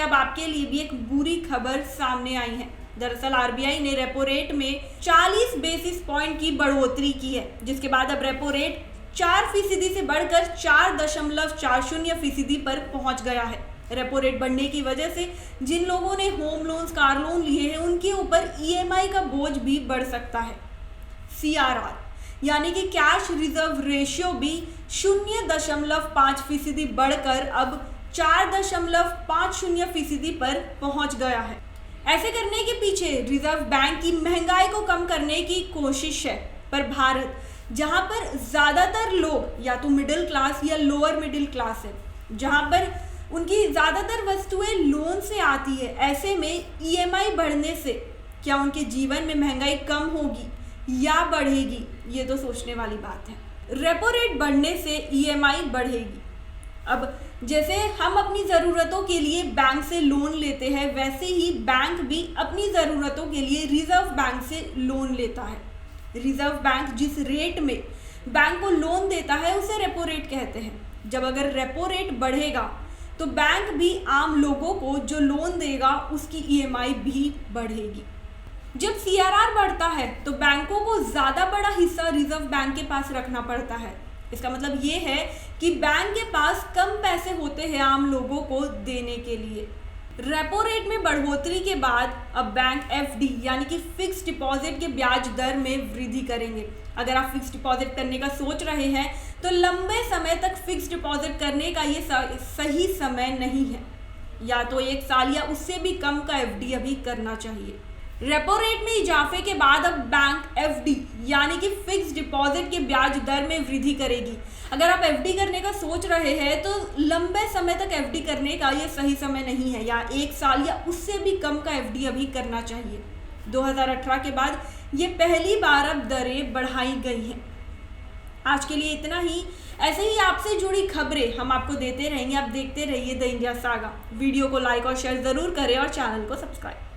से अब आपके लिए भी एक बुरी खबर सामने आई है। दरअसल आरबीआई ने रेपो रेट में 40 बेसिस पॉइंट की बढ़ोतरी की है, जिसके बाद अब रेपो रेट 4% से बढ़कर 4.40% पर पहुंच गया है। रेपो रेट बढ़ने की वजह से जिन लोगों ने होम लोन्स, कार लोन लिए हैं, उनके ऊपर ईएमआई का बोझ भी बढ़ सकता है। सीआरआर यानी कि कैश रिजर्व रेशियो भी 0.5% बढ़कर अब 4.50% पर पहुंच गया है। ऐसे करने के पीछे रिजर्व बैंक की महंगाई को कम करने की कोशिश है, पर भारत जहां पर ज्यादातर लोग या तो मिडिल क्लास या लोअर मिडिल क्लास है, जहां पर उनकी ज्यादातर वस्तुएं लोन से आती है, ऐसे में ईएमआई बढ़ने से क्या उनके जीवन में महंगाई कम होगी या बढ़ेगी, ये तो सोचने वाली बात है। रेपो रेट बढ़ने से ईएमआई बढ़ेगी। अब जैसे हम अपनी ज़रूरतों के लिए बैंक से लोन लेते हैं, वैसे ही बैंक भी अपनी ज़रूरतों के लिए रिजर्व बैंक से लोन लेता है। रिजर्व बैंक जिस रेट में बैंक को लोन देता है उसे रेपो रेट कहते हैं। जब अगर रेपो रेट बढ़ेगा तो बैंक भी आम लोगों को जो लोन देगा उसकी ईएमआई भी बढ़ेगी। जब सीआरआर बढ़ता है तो बैंकों को ज़्यादा बड़ा हिस्सा रिजर्व बैंक के पास रखना पड़ता है। इसका मतलब ये है कि बैंक के पास कम पैसे होते हैं आम लोगों को देने के लिए। रेपो रेट में बढ़ोतरी के बाद अब बैंक एफडी यानी कि फिक्स डिपॉजिट के ब्याज दर में वृद्धि करेंगे। अगर आप फिक्स डिपॉजिट करने का सोच रहे हैं तो लंबे समय तक फिक्स डिपॉजिट करने का ये सही समय नहीं है, या तो 1 साल या उससे भी कम का एफडी अभी करना चाहिए। रेपो रेट में इजाफे के बाद अब बैंक एफडी यानी कि फिक्स डिपॉजिट के ब्याज दर में वृद्धि करेगी। अगर आप एफडी करने का सोच रहे हैं तो लंबे समय तक एफडी करने का ये सही समय नहीं है, या 1 साल या उससे भी कम का एफडी अभी करना चाहिए। 2018 के बाद ये पहली बार अब दरें बढ़ाई गई हैं। आज के लिए इतना ही। ऐसे ही आपसे जुड़ी खबरें हम आपको देते रहेंगे। आप देखते रहिए द इंडिया सागा। वीडियो को लाइक और शेयर ज़रूर करें और चैनल को सब्सक्राइब।